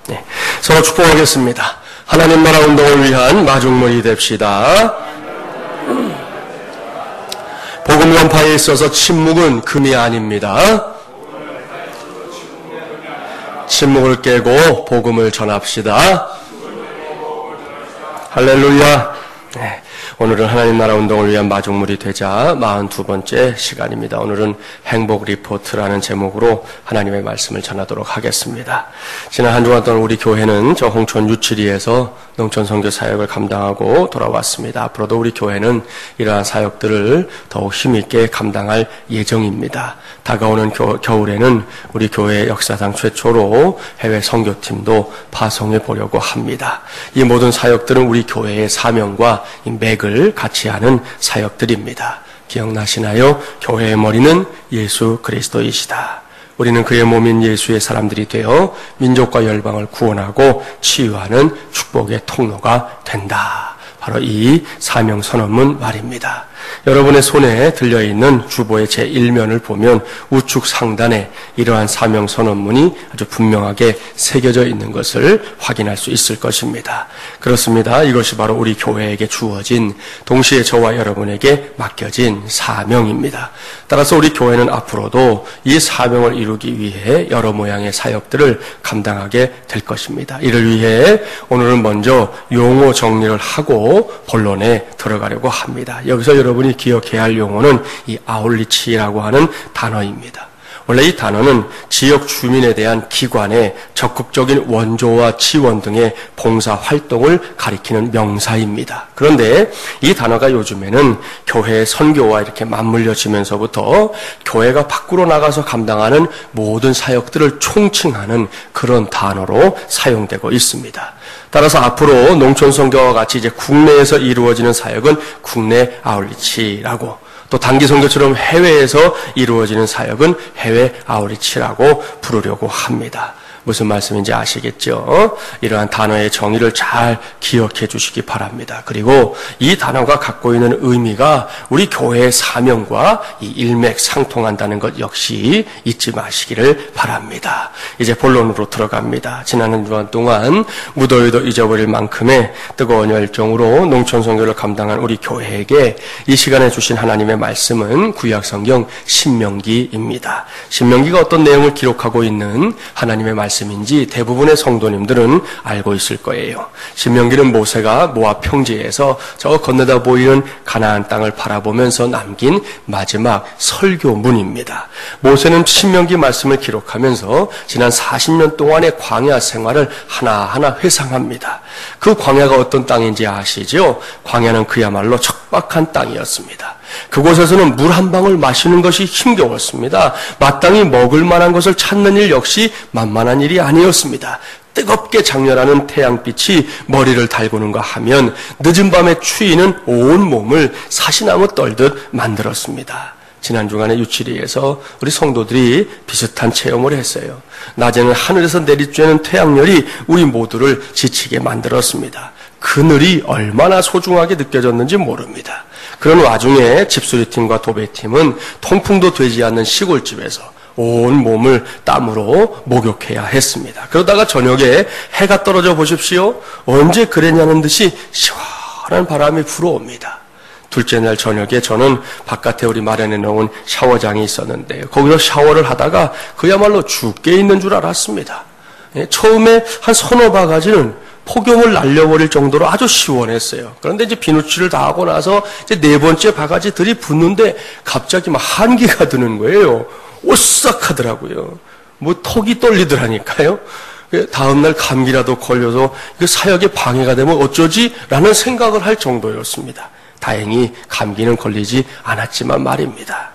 네, 서로 축복하겠습니다. 하나님 나라 운동을 위한 마중물이 됩시다. 복음 전파에 있어서 침묵은 금이 아닙니다. 침묵을 깨고 복음을 전합시다. 할렐루야. 네, 오늘은 하나님 나라 운동을 위한 마중물이 되자 42번째 시간입니다. 오늘은 행복 리포트라는 제목으로 하나님의 말씀을 전하도록 하겠습니다. 지난 한 주간 동안 우리 교회는 저 홍천 유치리에서 농촌 선교 사역을 감당하고 돌아왔습니다. 앞으로도 우리 교회는 이러한 사역들을 더욱 힘있게 감당할 예정입니다. 다가오는 겨울에는 우리 교회 역사상 최초로 해외 선교팀도 파송해 보려고 합니다. 이 모든 사역들은 우리 교회의 사명과 이 맥을 같이 하는 사역들입니다. 기억나시나요? 교회의 머리는 예수 그리스도이시다. 우리는 그의 몸인 예수의 사람들이 되어 민족과 열방을 구원하고 치유하는 축복의 통로가 된다. 바로 이 사명 선언문 말입니다. 여러분의 손에 들려있는 주보의 제1면을 보면 우측 상단에 이러한 사명 선언문이 아주 분명하게 새겨져 있는 것을 확인할 수 있을 것입니다. 그렇습니다. 이것이 바로 우리 교회에게 주어진, 동시에 저와 여러분에게 맡겨진 사명입니다. 따라서 우리 교회는 앞으로도 이 사명을 이루기 위해 여러 모양의 사역들을 감당하게 될 것입니다. 이를 위해 오늘은 먼저 용어 정리를 하고 본론에 들어가려고 합니다. 여기서 여러분이 기억해야 할 용어는 이 아울리치라고 하는 단어입니다. 원래 이 단어는 지역 주민에 대한 기관의 적극적인 원조와 지원 등의 봉사 활동을 가리키는 명사입니다. 그런데 이 단어가 요즘에는 교회의 선교와 이렇게 맞물려지면서부터 교회가 밖으로 나가서 감당하는 모든 사역들을 총칭하는 그런 단어로 사용되고 있습니다. 따라서 앞으로 농촌 선교와 같이 이제 국내에서 이루어지는 사역은 국내 아울리치라고, 또 단기 선교처럼 해외에서 이루어지는 사역은 해외 아울리치라고 부르려고 합니다. 무슨 말씀인지 아시겠죠? 이러한 단어의 정의를 잘 기억해 주시기 바랍니다. 그리고 이 단어가 갖고 있는 의미가 우리 교회의 사명과 이 일맥상통한다는 것 역시 잊지 마시기를 바랍니다. 이제 본론으로 들어갑니다. 지난 한 주간 동안 무더위도 잊어버릴 만큼의 뜨거운 열정으로 농촌 선교를 감당한 우리 교회에게 이 시간에 주신 하나님의 말씀은 구약성경 신명기입니다. 신명기가 어떤 내용을 기록하고 있는 하나님의 말씀인지 대부분의 성도님들은 알고 있을 거예요. 신명기는 모세가 모압 평지에서 저 건너다 보이는 가나안 땅을 바라보면서 남긴 마지막 설교문입니다. 모세는 신명기 말씀을 기록하면서 지난 40년 동안의 광야 생활을 하나하나 회상합니다. 그 광야가 어떤 땅인지 아시죠? 광야는 그야말로 척박한 땅이었습니다. 그곳에서는 물 한 방울 마시는 것이 힘겨웠습니다. 마땅히 먹을 만한 것을 찾는 일 역시 만만한 일이 아니었습니다. 뜨겁게 장렬하는 태양빛이 머리를 달구는가 하면 늦은 밤에 추위는 온 몸을 사시나무 떨듯 만들었습니다. 지난 주간에 유치리에서 우리 성도들이 비슷한 체험을 했어요. 낮에는 하늘에서 내리쬐는 태양열이 우리 모두를 지치게 만들었습니다. 그늘이 얼마나 소중하게 느껴졌는지 모릅니다. 그런 와중에 집수리팀과 도배팀은 통풍도 되지 않는 시골집에서 온 몸을 땀으로 목욕해야 했습니다. 그러다가 저녁에 해가 떨어져 보십시오. 언제 그랬냐는 듯이 시원한 바람이 불어옵니다. 둘째 날 저녁에 저는 바깥에 우리 마련해 놓은 샤워장이 있었는데 거기서 샤워를 하다가 그야말로 죽게 있는 줄 알았습니다. 처음에 한 서너 바가지는 폭염을 날려버릴 정도로 아주 시원했어요. 그런데 이제 비누칠을 다 하고 나서 이제 네 번째 바가지 들이붓는데 갑자기 막 한기가 드는 거예요. 오싹하더라고요. 뭐 턱이 떨리더라니까요. 다음날 감기라도 걸려서 사역에 방해가 되면 어쩌지? 라는 생각을 할 정도였습니다. 다행히 감기는 걸리지 않았지만 말입니다.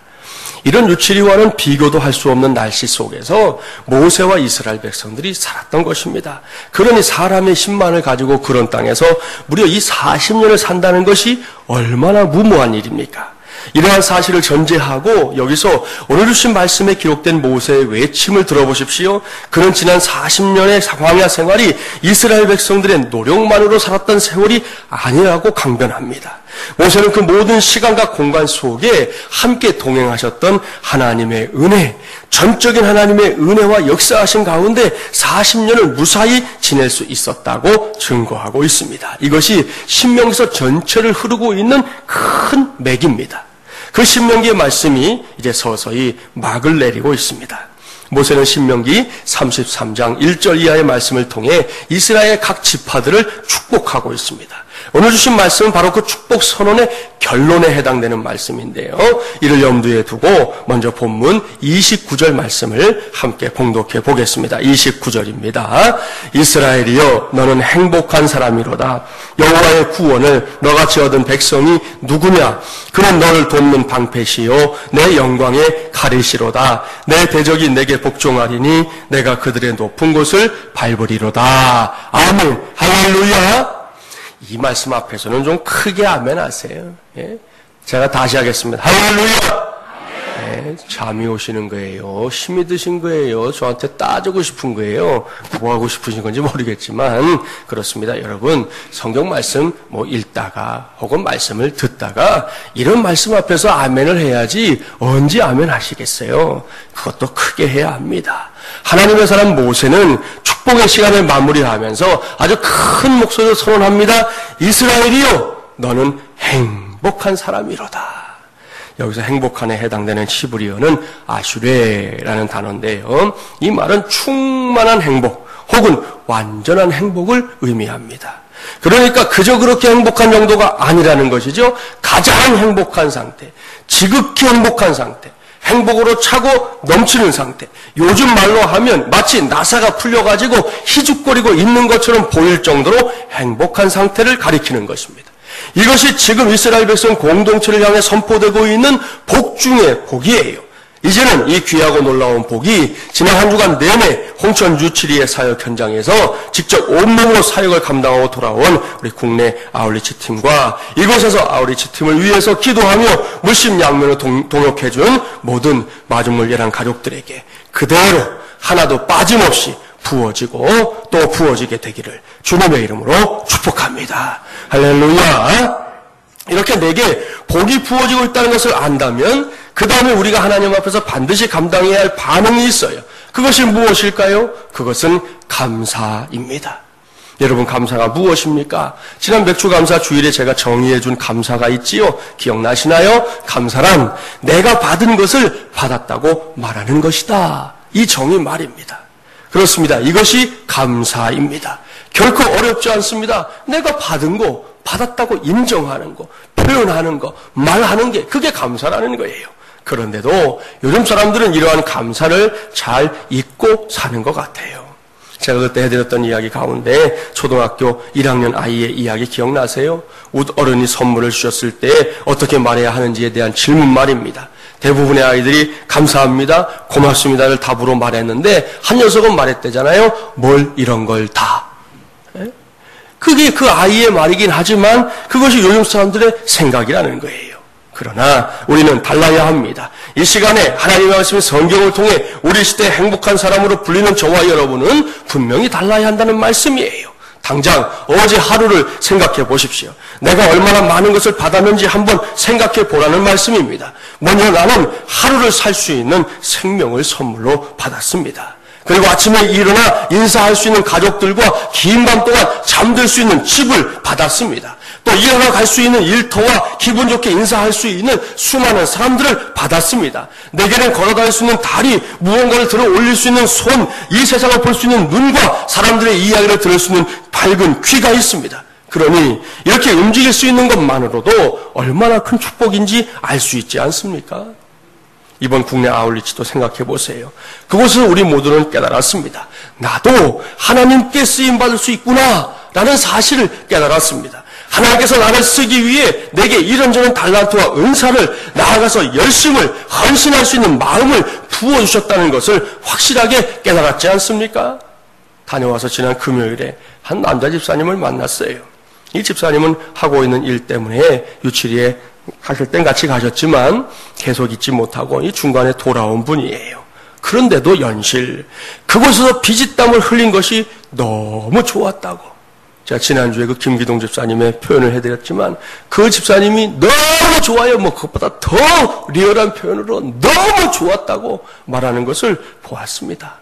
이런 유치리와는 비교도 할 수 없는 날씨 속에서 모세와 이스라엘 백성들이 살았던 것입니다. 그러니 사람의 힘만을 가지고 그런 땅에서 무려 이 40년을 산다는 것이 얼마나 무모한 일입니까? 이러한 사실을 전제하고 여기서 오늘 주신 말씀에 기록된 모세의 외침을 들어보십시오. 그는 지난 40년의 광야 생활이 이스라엘 백성들의 노력만으로 살았던 세월이 아니라고 강변합니다. 모세는 그 모든 시간과 공간 속에 함께 동행하셨던 하나님의 은혜, 전적인 하나님의 은혜와 역사하신 가운데 40년을 무사히 지낼 수 있었다고 증거하고 있습니다. 이것이 신명기서 전체를 흐르고 있는 큰 맥입니다. 그 신명기의 말씀이 이제 서서히 막을 내리고 있습니다. 모세는 신명기 33장 1절 이하의 말씀을 통해 이스라엘의 각 지파들을 축복하고 있습니다. 오늘 주신 말씀은 바로 그 축복 선언의 결론에 해당되는 말씀인데요. 이를 염두에 두고 먼저 본문 29절 말씀을 함께 봉독해 보겠습니다. 29절입니다. 이스라엘이여 너는 행복한 사람이로다. 여호와의 구원을 너같이 얻은 백성이 누구냐? 그는 너를 돕는 방패시요 내 영광의 가리시로다. 내 대적이 내게 복종하리니 내가 그들의 높은 곳을 밟으리로다. 아멘. 할렐루야. 이 말씀 앞에서는 좀 크게 아멘 하세요. 예? 제가 다시 하겠습니다. 할렐루야! 예, 잠이 오시는 거예요. 힘이 드신 거예요. 저한테 따지고 싶은 거예요. 뭐 하고 싶으신 건지 모르겠지만 그렇습니다. 여러분 성경 말씀 읽다가 혹은 말씀을 듣다가 이런 말씀 앞에서 아멘을 해야지 언제 아멘 하시겠어요? 그것도 크게 해야 합니다. 하나님의 사람 모세는 축복의 시간을 마무리하면서 아주 큰 목소리로 선언합니다. 이스라엘이요 너는 행복한 사람이로다. 여기서 행복한에 해당되는 히브리어는 아슈레라는 단어인데요. 이 말은 충만한 행복 혹은 완전한 행복을 의미합니다. 그러니까 그저 그렇게 행복한 정도가 아니라는 것이죠. 가장 행복한 상태, 지극히 행복한 상태, 행복으로 차고 넘치는 상태. 요즘 말로 하면 마치 나사가 풀려가지고 희죽거리고 있는 것처럼 보일 정도로 행복한 상태를 가리키는 것입니다. 이것이 지금 이스라엘 백성 공동체를 향해 선포되고 있는 복 중의 복이에요. 이제는 이 귀하고 놀라운 복이 지난 한 주간 내내 홍천 유치리의 사역 현장에서 직접 온몸으로 사역을 감당하고 돌아온 우리 국내 아울리치 팀과 이곳에서 아울리치 팀을 위해서 기도하며 물심양면을 동역해준 모든 마중물 예랑 가족들에게 그대로 하나도 빠짐없이 부어지고 또 부어지게 되기를 주님의 이름으로 축복합니다. 할렐루야. 이렇게 내게 복이 부어지고 있다는 것을 안다면 그 다음에 우리가 하나님 앞에서 반드시 감당해야 할 반응이 있어요. 그것이 무엇일까요? 그것은 감사입니다. 여러분 감사가 무엇입니까? 지난 맥주감사 주일에 제가 정의해 준 감사가 있지요. 기억나시나요? 감사란 내가 받은 것을 받았다고 말하는 것이다. 이 정의 말입니다. 그렇습니다. 이것이 감사입니다. 결코 어렵지 않습니다. 내가 받은 거, 받았다고 인정하는 거, 표현하는 거, 말하는 게 그게 감사라는 거예요. 그런데도 요즘 사람들은 이러한 감사를 잘 잊고 사는 것 같아요. 제가 그때 해드렸던 이야기 가운데 초등학교 1학년 아이의 이야기 기억나세요? 어른이 선물을 주셨을 때 어떻게 말해야 하는지에 대한 질문 말입니다. 대부분의 아이들이 감사합니다, 고맙습니다를 답으로 말했는데 한 녀석은 말했대잖아요. 뭘 이런 걸 다. 그게 그 아이의 말이긴 하지만 그것이 요즘 사람들의 생각이라는 거예요. 그러나 우리는 달라야 합니다. 이 시간에 하나님의 말씀인 성경을 통해 우리 시대의 행복한 사람으로 불리는 저와 여러분은 분명히 달라야 한다는 말씀이에요. 당장 어제 하루를 생각해 보십시오. 내가 얼마나 많은 것을 받았는지 한번 생각해 보라는 말씀입니다. 먼저 나는 하루를 살 수 있는 생명을 선물로 받았습니다. 그리고 아침에 일어나 인사할 수 있는 가족들과 긴 밤 동안 잠들 수 있는 집을 받았습니다. 또 일어나 갈 수 있는 일터와 기분 좋게 인사할 수 있는 수많은 사람들을 받았습니다. 내게는 걸어다닐 수 있는 다리, 무언가를 들어 올릴 수 있는 손, 이 세상을 볼 수 있는 눈과 사람들의 이야기를 들을 수 있는 밝은 귀가 있습니다. 그러니 이렇게 움직일 수 있는 것만으로도 얼마나 큰 축복인지 알 수 있지 않습니까? 이번 국내 아울리치도 생각해 보세요. 그곳에서 우리 모두는 깨달았습니다. 나도 하나님께 쓰임받을 수 있구나 라는 사실을 깨달았습니다. 하나님께서 나를 쓰기 위해 내게 이런저런 달란트와 은사를 나아가서 열심을 헌신할 수 있는 마음을 부어주셨다는 것을 확실하게 깨달았지 않습니까? 다녀와서 지난 금요일에 한 남자 집사님을 만났어요. 이 집사님은 하고 있는 일 때문에 유치리에 가실 땐 같이 가셨지만 계속 있지 못하고 이 중간에 돌아온 분이에요. 그런데도 연실 그곳에서 피지땀을 흘린 것이 너무 좋았다고 제가 지난주에 그 김기동 집사님의 표현을 해드렸지만 그 집사님이 너무 좋아요. 그것보다 더 리얼한 표현으로 너무 좋았다고 말하는 것을 보았습니다.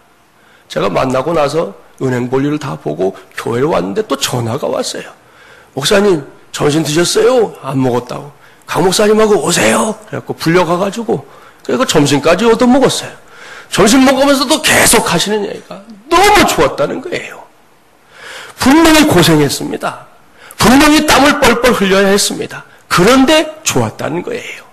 제가 만나고 나서 은행 볼일을 다 보고 교회에 왔는데 또 전화가 왔어요. 목사님 점심 드셨어요? 안 먹었다고. 강 목사님하고 오세요. 그래갖고 불려가가지고 그래서 점심까지 얻어먹었어요. 점심 먹으면서도 계속 하시는 얘기가 너무 좋았다는 거예요. 분명히 고생했습니다. 분명히 땀을 뻘뻘 흘려야 했습니다. 그런데 좋았다는 거예요.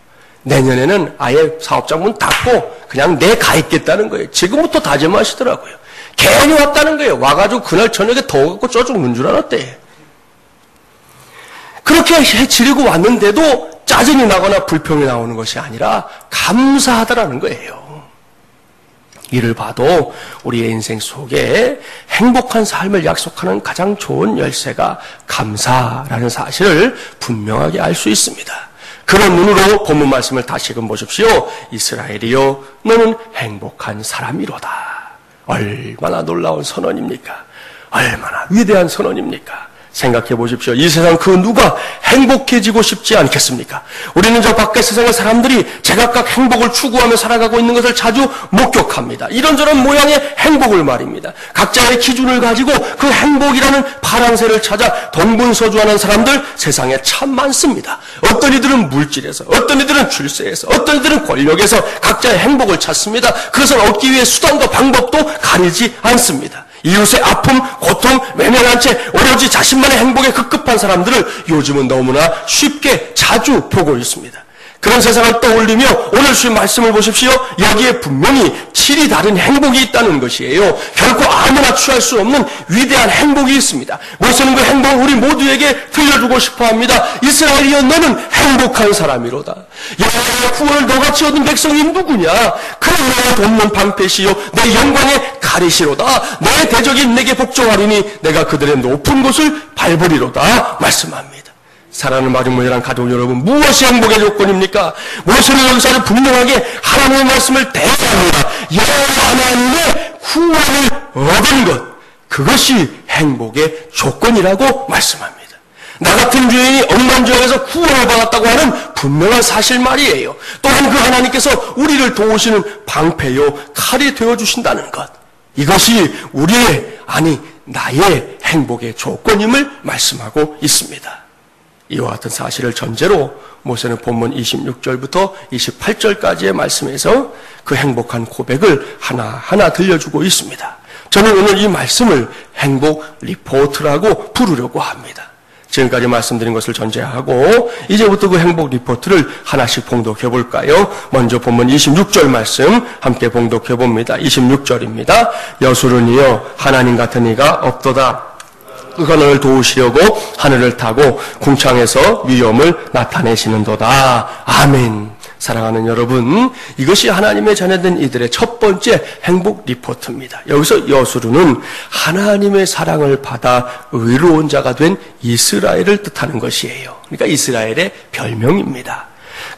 내년에는 아예 사업장 문 닫고 그냥 내 가 있겠다는 거예요. 지금부터 다짐하시더라고요. 괜히 왔다는 거예요. 와가지고 그날 저녁에 더워갖고 쪄 죽는 줄 알았대. 그렇게 해지르고 왔는데도 짜증이 나거나 불평이 나오는 것이 아니라 감사하다라는 거예요. 이를 봐도 우리의 인생 속에 행복한 삶을 약속하는 가장 좋은 열쇠가 감사라는 사실을 분명하게 알 수 있습니다. 그런 눈으로 본문 말씀을 다시금 보십시오. 이스라엘이여 너는 행복한 사람이로다. 얼마나 놀라운 선언입니까? 얼마나 위대한 선언입니까? 생각해 보십시오. 이 세상 그 누가 행복해지고 싶지 않겠습니까? 우리는 저 밖의 세상의 사람들이 제각각 행복을 추구하며 살아가고 있는 것을 자주 목격합니다. 이런저런 모양의 행복을 말입니다. 각자의 기준을 가지고 그 행복이라는 파랑새를 찾아 동분서주하는 사람들 세상에 참 많습니다. 어떤 이들은 물질에서, 어떤 이들은 출세에서, 어떤 이들은 권력에서 각자의 행복을 찾습니다. 그것을 얻기 위해 수단과 방법도 가리지 않습니다. 이웃의 아픔, 고통, 외면한 채 오로지 자신만의 행복에 급급한 사람들을 요즘은 너무나 쉽게 자주 보고 있습니다. 그런 세상을 떠올리며 오늘 주신 말씀을 보십시오. 여기에 분명히 질이 다른 행복이 있다는 것이에요. 결코 아무나 취할 수 없는 위대한 행복이 있습니다. 모세는 그 행복을 우리 모두에게 들려주고 싶어합니다. 이스라엘이여 너는 행복한 사람이로다. 여호와의 구원을 너같이 얻은 백성이 누구냐? 그는 내가 돕는 방패시요 내 영광의 가리시로다. 내 대적이 내게 복종하리니 내가 그들의 높은 곳을 밟으리로다 말씀합니다. 사랑하는 마중물이란 가족 여러분, 무엇이 행복의 조건입니까? 모세는 여기서 아주 분명하게 하나님의 말씀을 대하합니다. 여호와 하나님의 구원을 얻은 것, 그것이 행복의 조건이라고 말씀합니다. 나 같은 죄인이 억만죄에서 구원을 받았다고 하는 분명한 사실 말이에요. 또한 그 하나님께서 우리를 도우시는 방패요 칼이 되어주신다는 것, 이것이 우리의, 아니 나의 행복의 조건임을 말씀하고 있습니다. 이와 같은 사실을 전제로 모세는 본문 26절부터 28절까지의 말씀에서 그 행복한 고백을 하나하나 들려주고 있습니다. 저는 오늘 이 말씀을 행복 리포트라고 부르려고 합니다. 지금까지 말씀드린 것을 전제하고 이제부터 그 행복 리포트를 하나씩 봉독해 볼까요? 먼저 본문 26절 말씀 함께 봉독해 봅니다. 26절입니다. 여수르니여 하나님 같은 이가 없도다. 그가 너를 도우시려고 하늘을 타고 궁창에서 위엄을 나타내시는도다. 아멘. 사랑하는 여러분, 이것이 하나님의 자녀된 이들의 첫 번째 행복 리포트입니다. 여기서 여수르는 하나님의 사랑을 받아 의로운 자가 된 이스라엘을 뜻하는 것이에요. 그러니까 이스라엘의 별명입니다.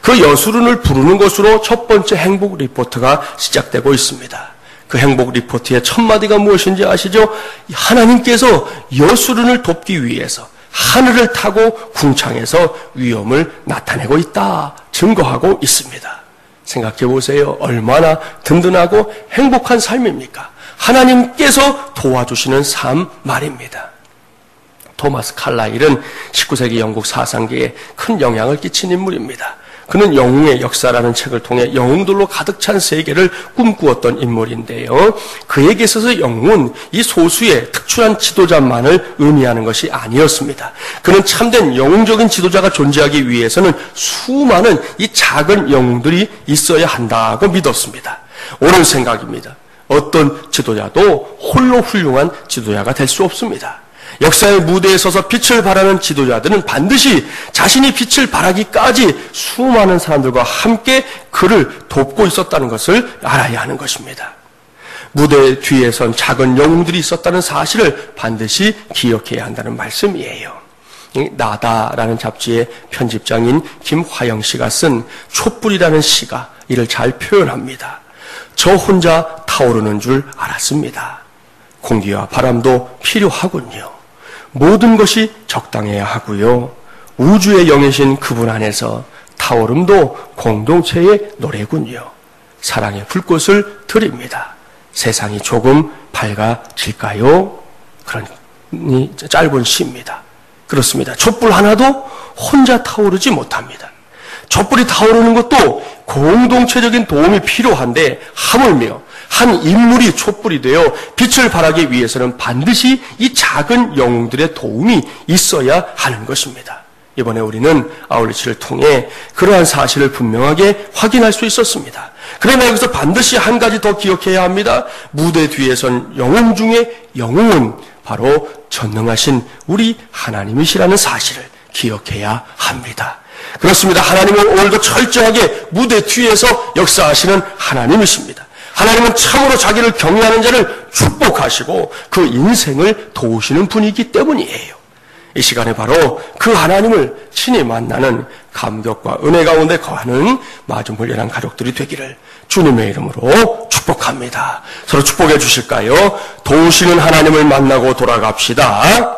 그 여수른을 부르는 것으로 첫 번째 행복 리포트가 시작되고 있습니다. 그 행복 리포트의 첫 마디가 무엇인지 아시죠? 하나님께서 여수른을 돕기 위해서 하늘을 타고 궁창에서 위엄을 나타내고 있다, 증거하고 있습니다. 생각해 보세요. 얼마나 든든하고 행복한 삶입니까? 하나님께서 도와주시는 삶 말입니다. 토마스 칼라일은 19세기 영국 사상계에 큰 영향을 끼친 인물입니다. 그는 영웅의 역사라는 책을 통해 영웅들로 가득 찬 세계를 꿈꾸었던 인물인데요. 그에게 있어서 영웅은 이 소수의 특출한 지도자만을 의미하는 것이 아니었습니다. 그는 참된 영웅적인 지도자가 존재하기 위해서는 수많은 이 작은 영웅들이 있어야 한다고 믿었습니다. 옳은 생각입니다. 어떤 지도자도 홀로 훌륭한 지도자가 될 수 없습니다. 역사의 무대에 서서 빛을 발하는 지도자들은 반드시 자신이 빛을 발하기까지 수많은 사람들과 함께 그를 돕고 있었다는 것을 알아야 하는 것입니다. 무대 뒤에 선 작은 영웅들이 있었다는 사실을 반드시 기억해야 한다는 말씀이에요. 나다라는 잡지의 편집장인 김화영 씨가 쓴 촛불이라는 시가 이를 잘 표현합니다. 저 혼자 타오르는 줄 알았습니다. 공기와 바람도 필요하군요. 모든 것이 적당해야 하고요. 우주의 영이신 그분 안에서 타오름도 공동체의 노래군요. 사랑의 불꽃을 드립니다. 세상이 조금 밝아질까요? 그런 짧은 시입니다. 그렇습니다. 촛불 하나도 혼자 타오르지 못합니다. 촛불이 타오르는 것도 공동체적인 도움이 필요한데 하물며 한 인물이 촛불이 되어 빛을 발하기 위해서는 반드시 이 작은 영웅들의 도움이 있어야 하는 것입니다. 이번에 우리는 아울리치를 통해 그러한 사실을 분명하게 확인할 수 있었습니다. 그러나 여기서 반드시 한 가지 더 기억해야 합니다. 무대 뒤에 선 영웅 중에 영웅은 바로 전능하신 우리 하나님이시라는 사실을 기억해야 합니다. 그렇습니다. 하나님은 오늘도 철저하게 무대 뒤에서 역사하시는 하나님이십니다. 하나님은 참으로 자기를 경외하는 자를 축복하시고 그 인생을 도우시는 분이기 때문이에요. 이 시간에 바로 그 하나님을 친히 만나는 감격과 은혜 가운데 거하는 마중훈련한 가족들이 되기를 주님의 이름으로 축복합니다. 서로 축복해 주실까요? 도우시는 하나님을 만나고 돌아갑시다.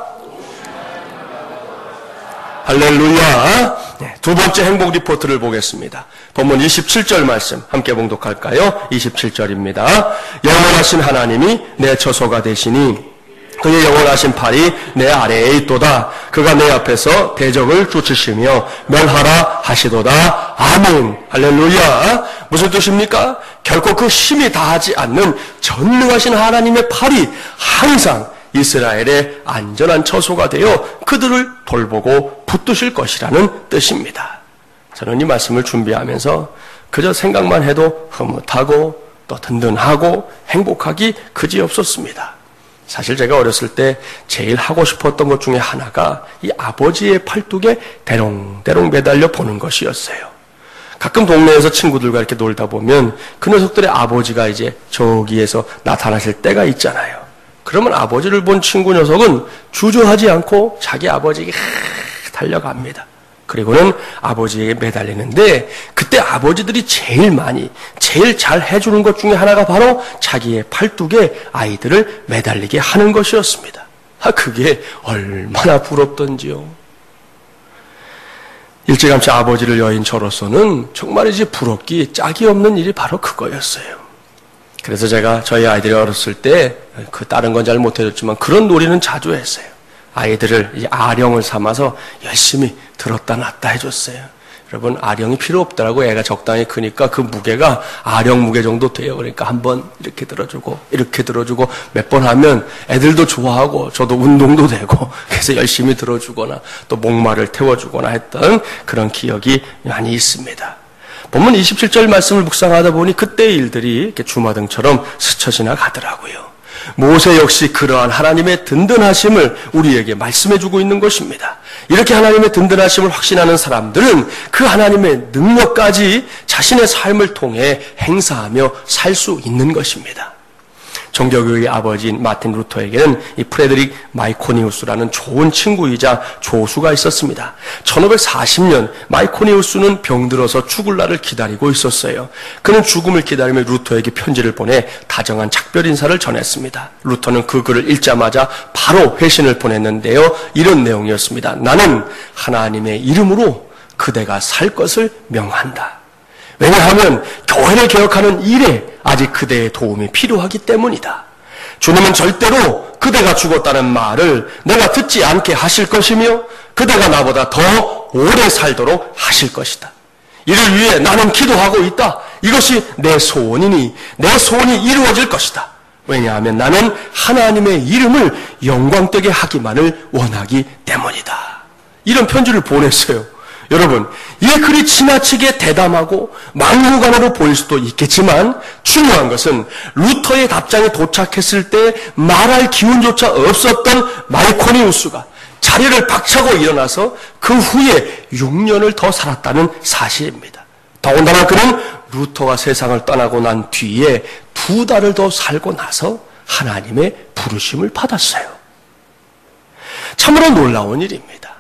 할렐루야. 두 번째 행복 리포트를 보겠습니다. 본문 27절 말씀 함께 봉독할까요? 27절입니다. 영원하신 하나님이 내 처소가 되시니 그의 영원하신 팔이 내 아래에 있도다. 그가 내 앞에서 대적을 쫓으시며 멸하라 하시도다. 아멘. 할렐루야. 무슨 뜻입니까? 결코 그 힘이 다하지 않는 전능하신 하나님의 팔이 항상 이스라엘의 안전한 처소가 되어 그들을 돌보고 붙드실 것이라는 뜻입니다. 저는 이 말씀을 준비하면서 그저 생각만 해도 흐뭇하고 또 든든하고 행복하기 그지없었습니다. 사실 제가 어렸을 때 제일 하고 싶었던 것 중에 하나가 이 아버지의 팔뚝에 대롱대롱 매달려 보는 것이었어요. 가끔 동네에서 친구들과 이렇게 놀다 보면 그 녀석들의 아버지가 이제 저기에서 나타나실 때가 있잖아요. 그러면 아버지를 본 친구 녀석은 주저하지 않고 자기 아버지에게 달려갑니다. 그리고는 아버지에게 매달리는데 그때 아버지들이 제일 잘 해주는 것 중에 하나가 바로 자기의 팔뚝에 아이들을 매달리게 하는 것이었습니다. 그게 얼마나 부럽던지요. 일찌감치 아버지를 여인 저로서는 정말이지 부럽기 짝이 없는 일이 바로 그거였어요. 그래서 제가 저희 아이들이 어렸을 때 그 다른 건 잘 못해줬지만 그런 놀이는 자주 했어요. 아이들을 아령을 삼아서 열심히 들었다 놨다 해줬어요. 여러분, 아령이 필요 없더라고. 애가 적당히 크니까 그 무게가 아령 무게 정도 돼요. 그러니까 한번 이렇게 들어주고 이렇게 들어주고 몇 번 하면 애들도 좋아하고 저도 운동도 되고 그래서 열심히 들어주거나 또 목마를 태워주거나 했던 그런 기억이 많이 있습니다. 본문 27절 말씀을 묵상하다 보니 그때의 일들이 이렇게 주마등처럼 스쳐 지나가더라고요. 모세 역시 그러한 하나님의 든든하심을 우리에게 말씀해주고 있는 것입니다. 이렇게 하나님의 든든하심을 확신하는 사람들은 그 하나님의 능력까지 자신의 삶을 통해 행사하며 살 수 있는 것입니다. 정교교의 아버지인 마틴 루터에게는 이 프레드릭 마이코니우스라는 좋은 친구이자 조수가 있었습니다. 1540년 마이코니우스는 병들어서 죽을 날을 기다리고 있었어요. 그는 죽음을 기다리며 루터에게 편지를 보내 다정한 작별 인사를 전했습니다. 루터는 그 글을 읽자마자 바로 회신을 보냈는데요. 이런 내용이었습니다. 나는 하나님의 이름으로 그대가 살 것을 명한다. 왜냐하면 교회를 개혁하는 일에 아직 그대의 도움이 필요하기 때문이다. 주님은 절대로 그대가 죽었다는 말을 내가 듣지 않게 하실 것이며 그대가 나보다 더 오래 살도록 하실 것이다. 이를 위해 나는 기도하고 있다. 이것이 내 소원이니 내 소원이 이루어질 것이다. 왜냐하면 나는 하나님의 이름을 영광되게 하기만을 원하기 때문이다. 이런 편지를 보냈어요. 여러분, 이 글이 지나치게 대담하고 막무가내로 보일 수도 있겠지만 중요한 것은 루터의 답장이 도착했을 때 말할 기운조차 없었던 마이코니우스가 자리를 박차고 일어나서 그 후에 6년을 더 살았다는 사실입니다. 더군다나 그는 루터가 세상을 떠나고 난 뒤에 2달을 더 살고 나서 하나님의 부르심을 받았어요. 참으로 놀라운 일입니다.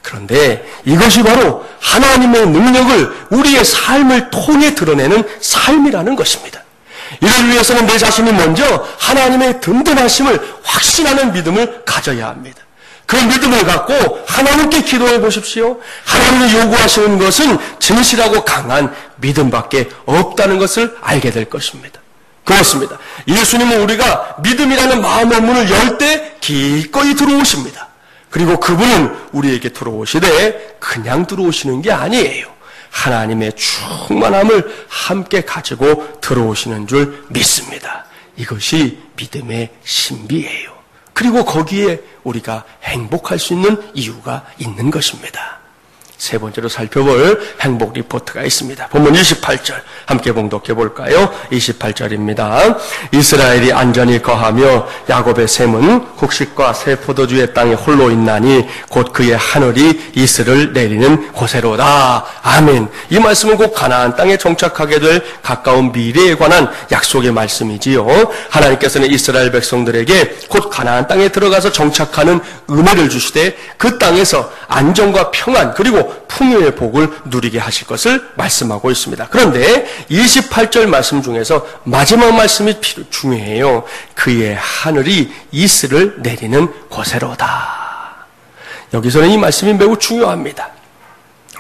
그런데 이것이 바로 하나님의 능력을 우리의 삶을 통해 드러내는 삶이라는 것입니다. 이를 위해서는 내 자신이 먼저 하나님의 든든하심을 확신하는 믿음을 가져야 합니다. 그 믿음을 갖고 하나님께 기도해 보십시오. 하나님이 요구하시는 것은 진실하고 강한 믿음밖에 없다는 것을 알게 될 것입니다. 그렇습니다. 예수님은 우리가 믿음이라는 마음의 문을 열 때 기꺼이 들어오십니다. 그리고 그분은 우리에게 들어오시되 그냥 들어오시는 게 아니에요. 하나님의 충만함을 함께 가지고 들어오시는 줄 믿습니다. 이것이 믿음의 신비예요. 그리고 거기에 우리가 행복할 수 있는 이유가 있는 것입니다. 세 번째로 살펴볼 행복 리포트가 있습니다. 본문 28절 함께 봉독해 볼까요? 28절입니다. 이스라엘이 안전히 거하며 야곱의 샘은 곡식과 새 포도주의 땅에 홀로 있나니 곧 그의 하늘이 이슬을 내리는 곳에로다. 아멘. 이 말씀은 곧 가나안 땅에 정착하게 될 가까운 미래에 관한 약속의 말씀이지요. 하나님께서는 이스라엘 백성들에게 곧 가나안 땅에 들어가서 정착하는 은혜를 주시되 그 땅에서 안정과 평안 그리고 풍요의 복을 누리게 하실 것을 말씀하고 있습니다. 그런데 28절 말씀 중에서 마지막 말씀이 중요해요. 그의 하늘이 이슬을 내리는 곳에로다. 여기서는 이 말씀이 매우 중요합니다.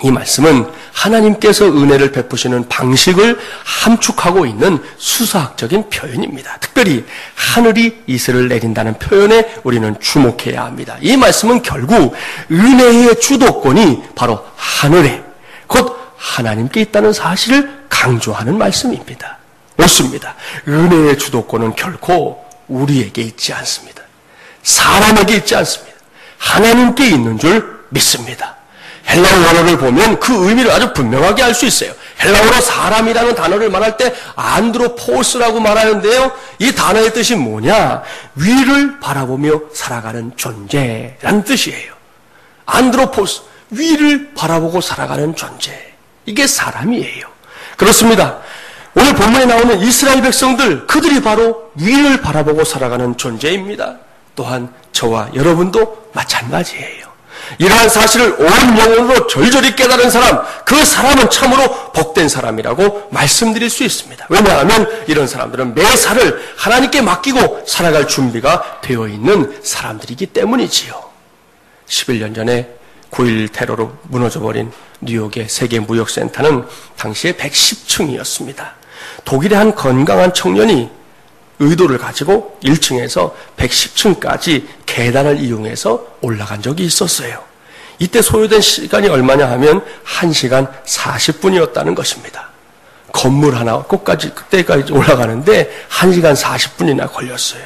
이 말씀은 하나님께서 은혜를 베푸시는 방식을 함축하고 있는 수사학적인 표현입니다. 특별히 하늘이 이슬을 내린다는 표현에 우리는 주목해야 합니다. 이 말씀은 결국 은혜의 주도권이 바로 하늘에 곧 하나님께 있다는 사실을 강조하는 말씀입니다. 옳습니다. 은혜의 주도권은 결코 우리에게 있지 않습니다. 사람에게 있지 않습니다. 하나님께 있는 줄 믿습니다. 헬라어 원어를 보면 그 의미를 아주 분명하게 알 수 있어요. 헬라어로 사람이라는 단어를 말할 때 안드로포스라고 말하는데요. 이 단어의 뜻이 뭐냐? 위를 바라보며 살아가는 존재라는 뜻이에요. 안드로포스, 위를 바라보고 살아가는 존재. 이게 사람이에요. 그렇습니다. 오늘 본문에 나오는 이스라엘 백성들, 그들이 바로 위를 바라보고 살아가는 존재입니다. 또한 저와 여러분도 마찬가지예요. 이러한 사실을 온 영혼으로 절절히 깨달은 사람, 그 사람은 참으로 복된 사람이라고 말씀드릴 수 있습니다. 왜냐하면 이런 사람들은 매사를 하나님께 맡기고 살아갈 준비가 되어 있는 사람들이기 때문이지요. 11년 전에 9.11 테러로 무너져버린 뉴욕의 세계무역센터는 당시에 110층이었습니다. 독일의 한 건강한 청년이 의도를 가지고 1층에서 110층까지 계단을 이용해서 올라간 적이 있었어요. 이때 소요된 시간이 얼마냐 하면 1시간 40분이었다는 것입니다. 건물 하나 그때까지 올라가는데 1시간 40분이나 걸렸어요.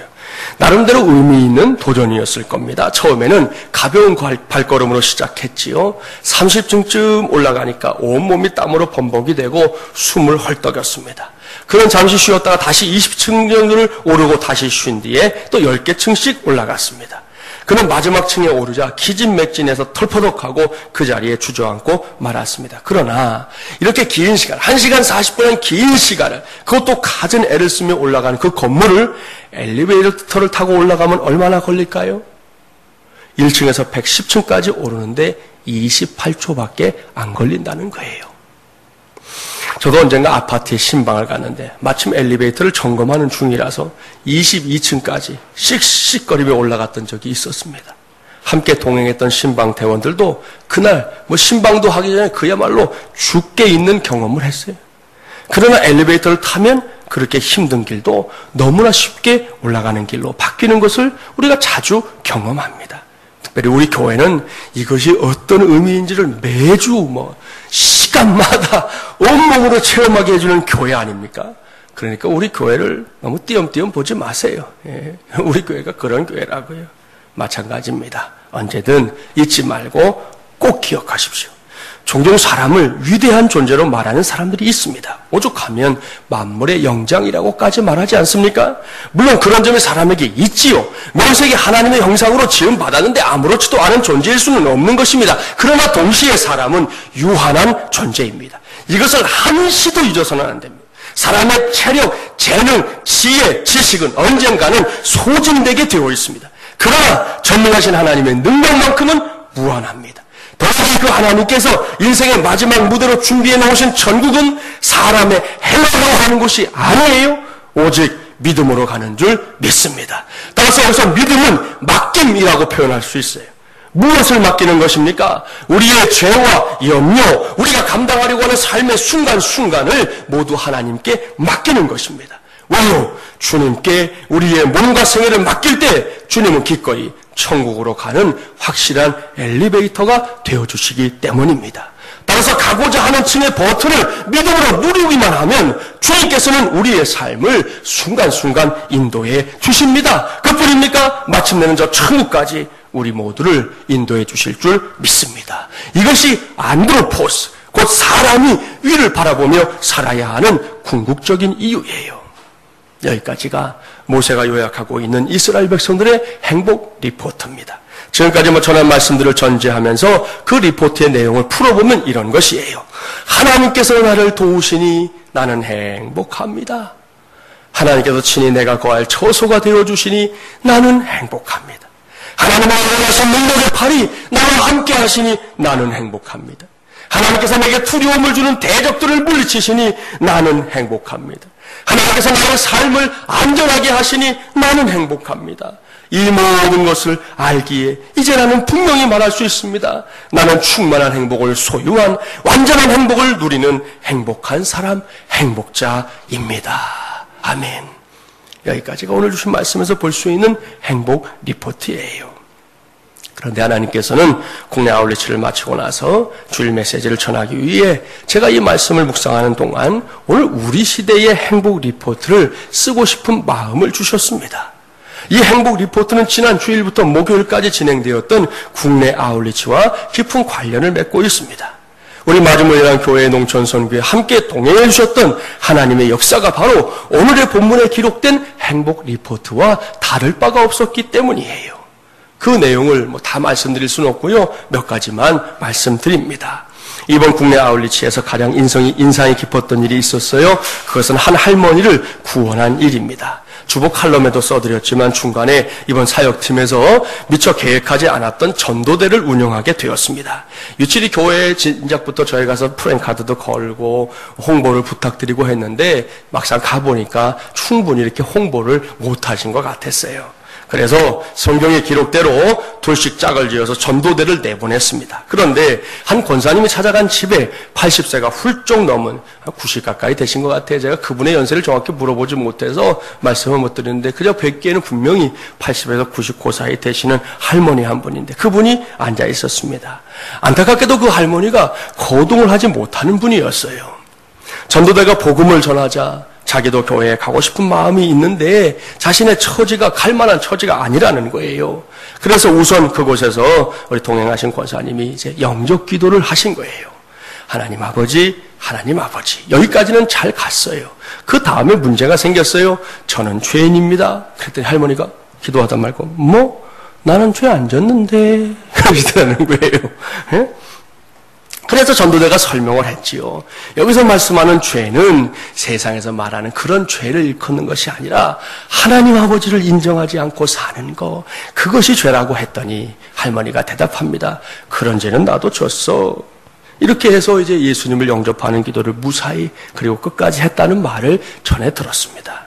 나름대로 의미 있는 도전이었을 겁니다. 처음에는 가벼운 발걸음으로 시작했지요. 30층쯤 올라가니까 온몸이 땀으로 범벅이 되고 숨을 헐떡였습니다. 그는 잠시 쉬었다가 다시 20층 정도를 오르고 다시 쉰 뒤에 또 10개 층씩 올라갔습니다. 그는 마지막 층에 오르자 기진맥진해서 털퍼덕하고 그 자리에 주저앉고 말았습니다. 그러나 이렇게 긴 시간, 1시간 40분의 긴 시간을, 그것도 갖은 애를 쓰며 올라가는 그 건물을 엘리베이터를 타고 올라가면 얼마나 걸릴까요? 1층에서 110층까지 오르는데 28초밖에 안 걸린다는 거예요. 저도 언젠가 아파트에 신방을 갔는데 마침 엘리베이터를 점검하는 중이라서 22층까지 씩씩거리며 올라갔던 적이 있었습니다. 함께 동행했던 신방 대원들도 그날 신방도 하기 전에 그야말로 죽게 있는 경험을 했어요. 그러나 엘리베이터를 타면 그렇게 힘든 길도 너무나 쉽게 올라가는 길로 바뀌는 것을 우리가 자주 경험합니다. 특별히 우리 교회는 이것이 어떤 의미인지를 매주 시간마다 온몸으로 체험하게 해주는 교회 아닙니까? 그러니까 우리 교회를 너무 띄엄띄엄 보지 마세요. 예, 우리 교회가 그런 교회라고요. 마찬가지입니다. 언제든 잊지 말고 꼭 기억하십시오. 종종 사람을 위대한 존재로 말하는 사람들이 있습니다. 오죽하면 만물의 영장이라고까지 말하지 않습니까? 물론 그런 점이 사람에게 있지요. 명색이 하나님의 형상으로 지음받았는데 아무렇지도 않은 존재일 수는 없는 것입니다. 그러나 동시에 사람은 유한한 존재입니다. 이것을 한시도 잊어서는 안 됩니다. 사람의 체력, 재능, 지혜, 지식은 언젠가는 소진되게 되어 있습니다. 그러나 전능하신 하나님의 능력만큼은 무한합니다. 더욱이 그 하나님께서 인생의 마지막 무대로 준비해 놓으신 천국은 사람의 행위로 가는 곳이 아니에요. 오직 믿음으로 가는 줄 믿습니다. 따라서 여기서 믿음은 맡김이라고 표현할 수 있어요. 무엇을 맡기는 것입니까? 우리의 죄와 염려, 우리가 감당하려고 하는 삶의 순간순간을 모두 하나님께 맡기는 것입니다. 왜요? 주님께 우리의 몸과 생애를 맡길 때 주님은 기꺼이 천국으로 가는 확실한 엘리베이터가 되어주시기 때문입니다. 따라서 가고자 하는 층의 버튼을 믿음으로 누르기만 하면 주님께서는 우리의 삶을 순간순간 인도해 주십니다. 그뿐입니까? 마침내는 저 천국까지 우리 모두를 인도해 주실 줄 믿습니다. 이것이 안드로포스, 곧 사람이 위를 바라보며 살아야 하는 궁극적인 이유예요. 여기까지가 모세가 요약하고 있는 이스라엘 백성들의 행복 리포트입니다. 지금까지 전한 말씀들을 전제하면서 그 리포트의 내용을 풀어보면 이런 것이에요. 하나님께서 나를 도우시니 나는 행복합니다. 하나님께서 친히 내가 거할 처소가 되어주시니 나는 행복합니다. 하나님의 일어나신 능력의 팔이 나와 함께 하시니 나는 행복합니다. 하나님께서 내게 두려움을 주는 대적들을 물리치시니 나는 행복합니다. 하나님께서 나의 삶을 안전하게 하시니 나는 행복합니다. 이 모든 것을 알기에 이제 나는 분명히 말할 수 있습니다. 나는 충만한 행복을 소유한 완전한 행복을 누리는 행복한 사람, 행복자입니다. 아멘. 여기까지가 오늘 주신 말씀에서 볼 수 있는 행복 리포트예요. 그런데 하나님께서는 국내 아울리치를 마치고 나서 주일 메시지를 전하기 위해 제가 이 말씀을 묵상하는 동안 오늘 우리 시대의 행복 리포트를 쓰고 싶은 마음을 주셨습니다. 이 행복 리포트는 지난 주일부터 목요일까지 진행되었던 국내 아울리치와 깊은 관련을 맺고 있습니다. 우리 마지못이라는 교회의 농촌 선교에 함께 동행해 주셨던 하나님의 역사가 바로 오늘의 본문에 기록된 행복 리포트와 다를 바가 없었기 때문이에요. 그 내용을 다 말씀드릴 수는 없고요. 몇 가지만 말씀드립니다. 이번 국내 아울리치에서 가장 인상이 깊었던 일이 있었어요. 그것은 한 할머니를 구원한 일입니다. 주보 칼럼에도 써드렸지만 중간에 이번 사역팀에서 미처 계획하지 않았던 전도대를 운영하게 되었습니다. 유치리 교회에 진작부터 저희 가서 프랜카드도 걸고 홍보를 부탁드리고 했는데 막상 가보니까 충분히 이렇게 홍보를 못하신 것 같았어요. 그래서 성경의 기록대로 둘씩 짝을 지어서 전도대를 내보냈습니다. 그런데 한 권사님이 찾아간 집에 80세가 훌쩍 넘은 90 가까이 되신 것 같아요. 제가 그분의 연세를 정확히 물어보지 못해서 말씀을 못 드리는데 그저 뵙기에는 분명히 80에서 90 그 사이 되시는 할머니 한 분인데 그분이 앉아 있었습니다. 안타깝게도 그 할머니가 거동을 하지 못하는 분이었어요. 전도대가 복음을 전하자 자기도 교회에 가고 싶은 마음이 있는데 자신의 처지가 갈 만한 처지가 아니라는 거예요. 그래서 우선 그곳에서 우리 동행하신 권사님이 이제 영접 기도를 하신 거예요. 하나님 아버지, 하나님 아버지. 여기까지는 잘 갔어요. 그 다음에 문제가 생겼어요. 저는 죄인입니다. 그랬더니 할머니가 기도하다 말고 나는 죄 안 졌는데 그러시더라는 거예요. 네? 그래서 전도대가 설명을 했지요. 여기서 말씀하는 죄는 세상에서 말하는 그런 죄를 일컫는 것이 아니라 하나님 아버지를 인정하지 않고 사는 거, 그것이 죄라고 했더니 할머니가 대답합니다. 그런 죄는 나도 졌어. 이렇게 해서 이제 예수님을 영접하는 기도를 무사히 그리고 끝까지 했다는 말을 전해 들었습니다.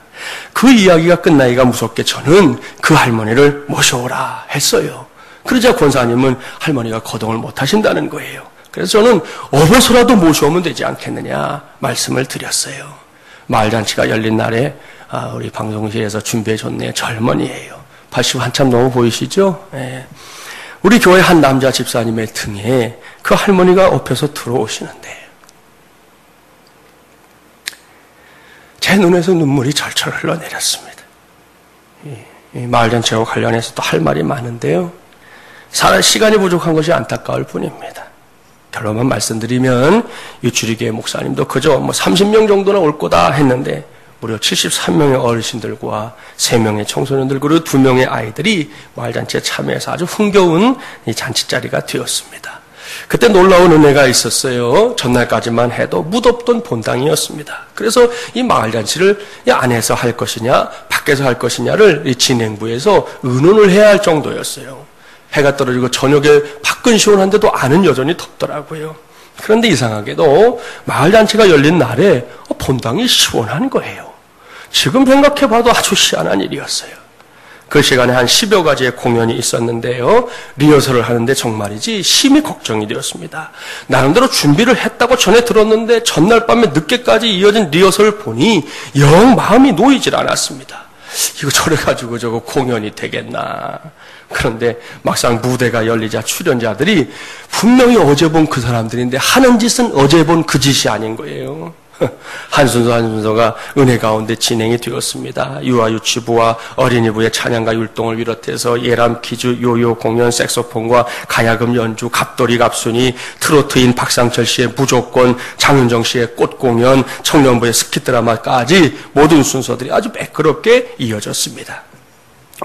그 이야기가 끝나기가 무섭게 저는 그 할머니를 모셔오라 했어요. 그러자 권사님은 할머니가 거동을 못 하신다는 거예요. 그래서 저는 업어서라도 모셔오면 되지 않겠느냐 말씀을 드렸어요. 마을잔치가 열린 날에 우리 방송실에서 준비해줬네요. 젊은이에요. 80 한참 넘어 보이시죠? 네. 우리 교회 한 남자 집사님의 등에 그 할머니가 업혀서 들어오시는데 제 눈에서 눈물이 절철 흘러내렸습니다. 이 마을잔치와 관련해서 또 할 말이 많은데요. 시간이 부족한 것이 안타까울 뿐입니다. 결론만 말씀드리면 유치리교회 목사님도 그저 30명 정도는 올 거다 했는데 무려 73명의 어르신들과 3명의 청소년들 그리고 2명의 아이들이 마을잔치에 참여해서 아주 흥겨운 이 잔치자리가 되었습니다. 그때 놀라운 은혜가 있었어요. 전날까지만 해도 무덥던 본당이었습니다. 그래서 이 마을잔치를 안에서 할 것이냐 밖에서 할 것이냐를 이 진행부에서 의논을 해야 할 정도였어요. 해가 떨어지고 저녁에 밖은 시원한데도 안은 여전히 덥더라고요. 그런데 이상하게도 마을잔치가 열린 날에 본당이 시원한 거예요. 지금 생각해봐도 아주 희한한 일이었어요. 그 시간에 한 10여 가지의 공연이 있었는데요. 리허설을 하는데 정말이지 심히 걱정이 되었습니다. 나름대로 준비를 했다고 전에 들었는데 전날 밤에 늦게까지 이어진 리허설을 보니 영 마음이 놓이질 않았습니다. 이거 저래가지고 저거 공연이 되겠나. 그런데 막상 무대가 열리자 출연자들이 분명히 어제 본 그 사람들인데 하는 짓은 어제 본 그 짓이 아닌 거예요. 한 순서 한 순서가 은혜 가운데 진행이 되었습니다. 유아유치부와 어린이부의 찬양과 율동을 비롯해서 예람 퀴즈, 요요 공연, 색소폰과 가야금 연주, 갑돌이 갑순이, 트로트인 박상철 씨의 무조건, 장윤정 씨의 꽃공연, 청년부의 스키드라마까지 모든 순서들이 아주 매끄럽게 이어졌습니다.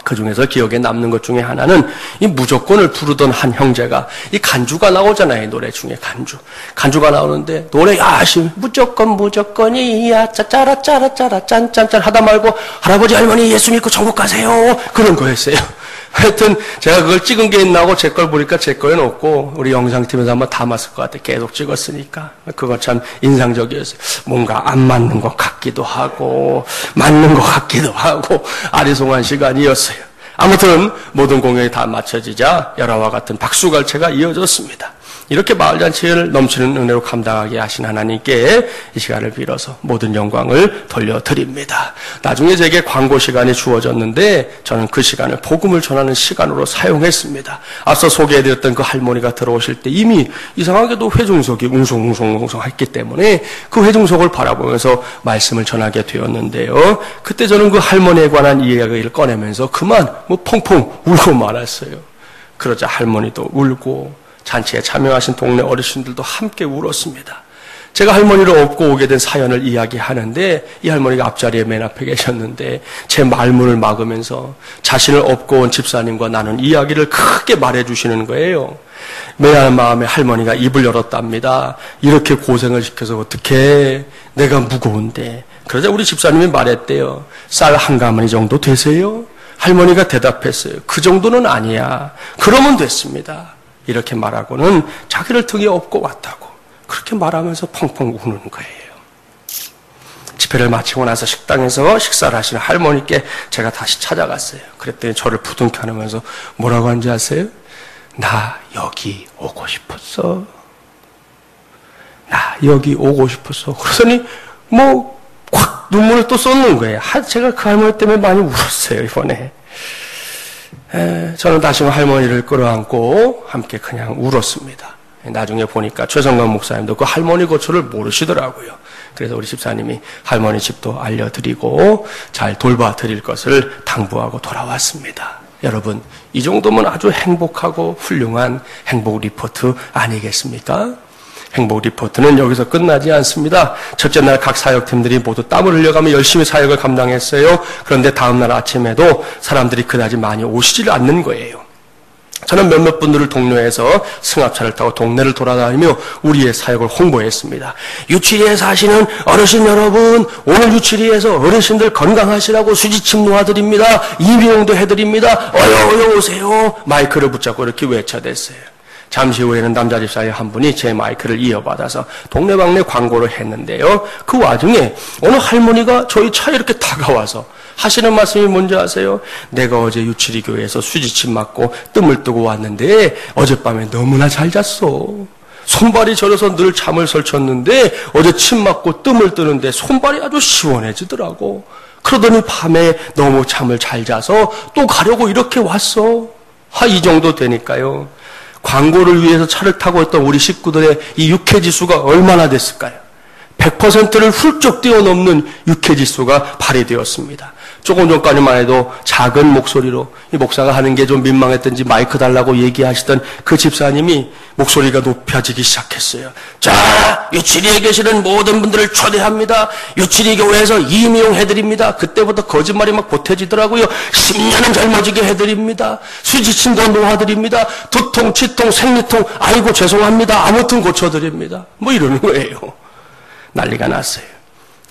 그 중에서 기억에 남는 것 중에 하나는 이 무조건을 부르던 한 형제가 이 간주가 나오잖아요. 노래 중에 간주가 나오는데 노래 아심 무조건이야 짜짜라 짜라 짠짠짠 하다 말고 할아버지 할머니 예수 믿고 천국 가세요 그런 거였어요. 하여튼 제가 그걸 찍은 게 있나 하고 제 걸 보니까 제 거에는 없고 우리 영상팀에서 한번 담았을 것 같아요. 계속 찍었으니까. 그거 참 인상적이었어요. 뭔가 안 맞는 것 같기도 하고 맞는 것 같기도 하고 아리송한 시간이었어요. 아무튼 모든 공연이 다 마쳐지자 열화와 같은 박수갈채가 이어졌습니다. 이렇게 마을잔치를 넘치는 은혜로 감당하게 하신 하나님께 이 시간을 빌어서 모든 영광을 돌려드립니다. 나중에 제게 광고 시간이 주어졌는데 저는 그 시간을 복음을 전하는 시간으로 사용했습니다. 앞서 소개해드렸던 그 할머니가 들어오실 때 이미 이상하게도 회중석이 웅성웅성 했기 때문에 그 회중석을 바라보면서 말씀을 전하게 되었는데요. 그때 저는 그 할머니에 관한 이야기를 꺼내면서 그만 펑펑 울고 말았어요. 그러자 할머니도 울고 잔치에 참여하신 동네 어르신들도 함께 울었습니다. 제가 할머니를 업고 오게 된 사연을 이야기하는데 이 할머니가 앞자리에 맨 앞에 계셨는데 제 말문을 막으면서 자신을 업고 온 집사님과 나눈 이야기를 크게 말해주시는 거예요. 미안한 마음에 할머니가 입을 열었답니다. 이렇게 고생을 시켜서 어떡해. 내가 무거운데. 그러자 우리 집사님이 말했대요. 쌀 한 가마니 정도 되세요? 할머니가 대답했어요. 그 정도는 아니야. 그러면 됐습니다. 이렇게 말하고는 자기를 등에 업고 왔다고 그렇게 말하면서 펑펑 우는 거예요. 집회를 마치고 나서 식당에서 식사를 하시는 할머니께 제가 다시 찾아갔어요. 그랬더니 저를 부둥켜 안으면서 뭐라고 하는지 아세요? 나 여기 오고 싶었어. 나 여기 오고 싶었어. 그러더니 확 눈물을 또 쏟는 거예요. 제가 그 할머니 때문에 많이 울었어요, 이번에. 저는 다시 할머니를 끌어안고 함께 그냥 울었습니다. 나중에 보니까 최성관 목사님도 그 할머니 고초를 모르시더라고요. 그래서 우리 집사님이 할머니 집도 알려드리고 잘 돌봐드릴 것을 당부하고 돌아왔습니다. 여러분, 이 정도면 아주 행복하고 훌륭한 행복 리포트 아니겠습니까? 행복 리포트는 여기서 끝나지 않습니다. 첫째 날 각 사역팀들이 모두 땀을 흘려가며 열심히 사역을 감당했어요. 그런데 다음 날 아침에도 사람들이 그다지 많이 오시질 않는 거예요. 저는 몇몇 분들을 독려해서 승합차를 타고 동네를 돌아다니며 우리의 사역을 홍보했습니다. 유치리에 사시는 어르신 여러분, 오늘 유치리에서 어르신들 건강하시라고 수지침 놓아드립니다. 이비용도 해드립니다. 어여 오세요. 마이크를 붙잡고 이렇게 외쳐댔어요. 잠시 후에는 남자 집사의 한 분이 제 마이크를 이어받아서 동네방네 광고를 했는데요. 그 와중에 어느 할머니가 저희 차에 이렇게 다가와서 하시는 말씀이 뭔지 아세요? 내가 어제 유치리 교회에서 수지침 맞고 뜸을 뜨고 왔는데 어젯밤에 너무나 잘 잤어. 손발이 저려서 늘 잠을 설쳤는데 어제 침 맞고 뜸을 뜨는데 손발이 아주 시원해지더라고. 그러더니 밤에 너무 잠을 잘 자서 또 가려고 이렇게 왔어. 이 정도 되니까요. 광고를 위해서 차를 타고 있던 우리 식구들의 이 유쾌지수가 얼마나 됐을까요? 100%를 훌쩍 뛰어넘는 유쾌지수가 발휘되었습니다. 조금 전까지만 해도 작은 목소리로 이 목사가 하는 게 좀 민망했던지 마이크 달라고 얘기하시던 그 집사님이 목소리가 높아지기 시작했어요. 자, 유치리에 계시는 모든 분들을 초대합니다. 유치리 교회에서 이미용 해드립니다. 그때부터 거짓말이 막 보태지더라고요. 10년은 젊어지게 해드립니다. 수지침도 놓아드립니다. 두통, 치통, 생리통, 아이고 죄송합니다. 아무튼 고쳐드립니다. 이러는 거예요. 난리가 났어요.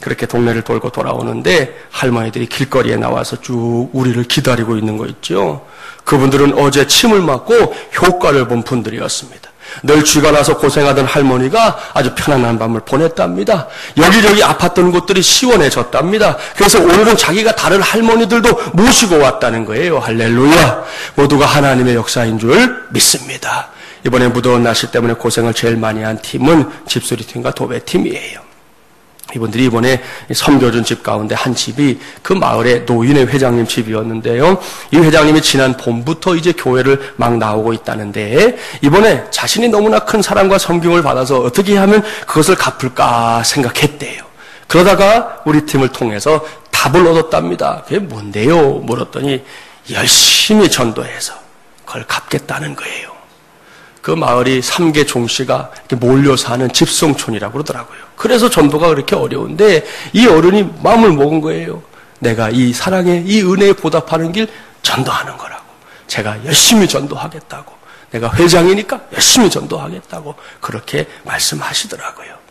그렇게 동네를 돌고 돌아오는데 할머니들이 길거리에 나와서 쭉 우리를 기다리고 있는 거 있죠. 그분들은 어제 침을 맞고 효과를 본 분들이었습니다. 늘 쥐가 나서 고생하던 할머니가 아주 편안한 밤을 보냈답니다. 여기저기 아팠던 곳들이 시원해졌답니다. 그래서 오늘은 자기가 다른 할머니들도 모시고 왔다는 거예요. 할렐루야. 모두가 하나님의 역사인 줄 믿습니다. 이번에 무더운 날씨 때문에 고생을 제일 많이 한 팀은 집수리팀과 도배팀이에요. 이분들이 이번에 섬겨준 집 가운데 한 집이 그 마을의 노인의 회장님 집이었는데요. 이 회장님이 지난 봄부터 이제 교회를 막 나오고 있다는데 이번에 자신이 너무나 큰 사랑과 섬김을 받아서 어떻게 하면 그것을 갚을까 생각했대요. 그러다가 우리 팀을 통해서 답을 얻었답니다. 그게 뭔데요? 물었더니 열심히 전도해서 그걸 갚겠다는 거예요. 그 마을이 3개 종씨가 몰려 사는 집성촌이라고 그러더라고요. 그래서 전도가 그렇게 어려운데 이 어른이 마음을 먹은 거예요. 내가 이 사랑에 이 은혜에 보답하는 길 전도하는 거라고. 제가 열심히 전도하겠다고. 내가 회장이니까 열심히 전도하겠다고 그렇게 말씀하시더라고요.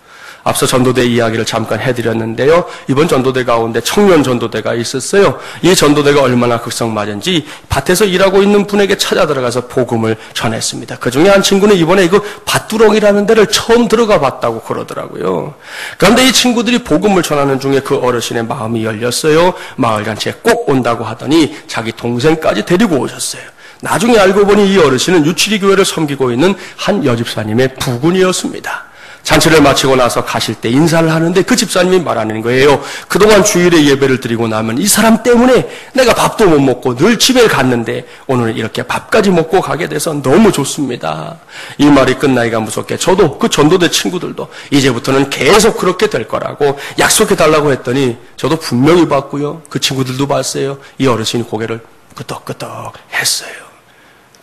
앞서 전도대 이야기를 잠깐 해드렸는데요. 이번 전도대 가운데 청년 전도대가 있었어요. 이 전도대가 얼마나 극성맞은지 밭에서 일하고 있는 분에게 찾아 들어가서 복음을 전했습니다. 그중에 한 친구는 이번에 이거 밭두렁이라는 데를 처음 들어가 봤다고 그러더라고요. 그런데 이 친구들이 복음을 전하는 중에 그 어르신의 마음이 열렸어요. 마을잔치에 꼭 온다고 하더니 자기 동생까지 데리고 오셨어요. 나중에 알고 보니 이 어르신은 유치리 교회를 섬기고 있는 한 여집사님의 부군이었습니다. 잔치를 마치고 나서 가실 때 인사를 하는데 그 집사님이 말하는 거예요. 그동안 주일에 예배를 드리고 나면 이 사람 때문에 내가 밥도 못 먹고 늘 집에 갔는데 오늘 이렇게 밥까지 먹고 가게 돼서 너무 좋습니다. 이 말이 끝나기가 무섭게 저도 그 전도대 친구들도 이제부터는 계속 그렇게 될 거라고 약속해달라고 했더니 저도 분명히 봤고요. 그 친구들도 봤어요. 이 어르신이 고개를 끄덕끄덕 했어요.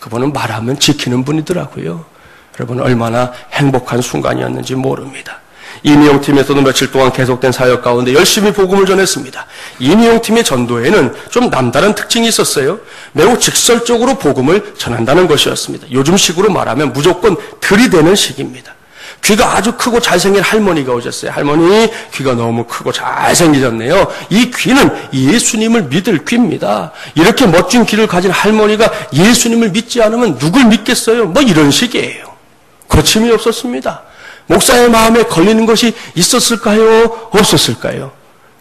그분은 말하면 지키는 분이더라고요. 여러분 얼마나 행복한 순간이었는지 모릅니다. 이미용팀에서도 며칠 동안 계속된 사역 가운데 열심히 복음을 전했습니다. 이미용팀의 전도에는 좀 남다른 특징이 있었어요. 매우 직설적으로 복음을 전한다는 것이었습니다. 요즘식으로 말하면 무조건 들이대는 식입니다. 귀가 아주 크고 잘생긴 할머니가 오셨어요. 할머니 귀가 너무 크고 잘생기셨네요. 이 귀는 예수님을 믿을 귀입니다. 이렇게 멋진 귀를 가진 할머니가 예수님을 믿지 않으면 누굴 믿겠어요? 뭐 이런 식이에요. 거침이 없었습니다. 목사의 마음에 걸리는 것이 있었을까요? 없었을까요?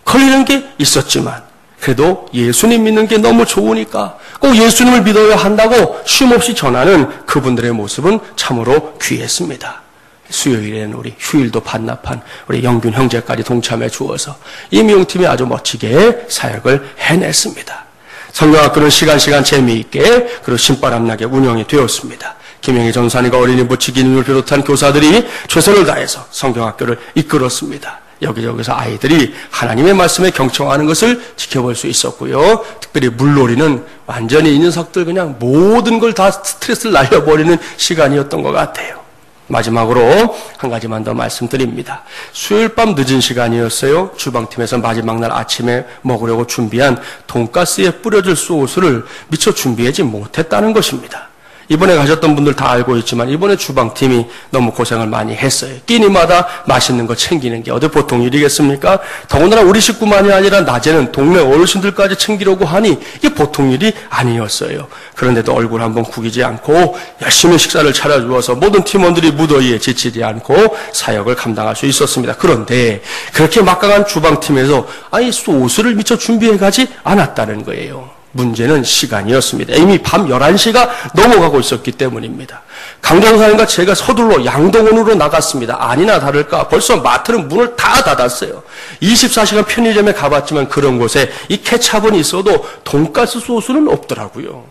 걸리는 게 있었지만 그래도 예수님 믿는 게 너무 좋으니까 꼭 예수님을 믿어야 한다고 쉼없이 전하는 그분들의 모습은 참으로 귀했습니다. 수요일에는 우리 휴일도 반납한 우리 영균 형제까지 동참해 주어서 이미용팀이 아주 멋지게 사역을 해냈습니다. 성경학교는 시간 재미있게 그리고 신바람나게 운영이 되었습니다. 김영희 전사님과 어린이 부치기님을 비롯한 교사들이 최선을 다해서 성경학교를 이끌었습니다. 여기저기서 아이들이 하나님의 말씀에 경청하는 것을 지켜볼 수 있었고요. 특별히 물놀이는 완전히 이 녀석들 그냥 모든 걸 다 스트레스를 날려버리는 시간이었던 것 같아요. 마지막으로 한 가지만 더 말씀드립니다. 수요일 밤 늦은 시간이었어요. 주방팀에서 마지막 날 아침에 먹으려고 준비한 돈가스에 뿌려줄 소스를 미처 준비하지 못했다는 것입니다. 이번에 가셨던 분들 다 알고 있지만 이번에 주방팀이 너무 고생을 많이 했어요. 끼니마다 맛있는 거 챙기는 게 어디 보통 일이겠습니까? 더군다나 우리 식구만이 아니라 낮에는 동네 어르신들까지 챙기려고 하니 이게 보통 일이 아니었어요. 그런데도 얼굴 한번 구기지 않고 열심히 식사를 차려주어서 모든 팀원들이 무더위에 지치지 않고 사역을 감당할 수 있었습니다. 그런데 그렇게 막강한 주방팀에서 소스를 미처 준비해가지 않았다는 거예요. 문제는 시간이었습니다. 이미 밤 11시가 넘어가고 있었기 때문입니다. 강정사님과 제가 서둘러 양동원으로 나갔습니다. 아니나 다를까 벌써 마트는 문을 다 닫았어요. 24시간 편의점에 가봤지만 그런 곳에 이 케찹은 있어도 돈가스 소스는 없더라고요.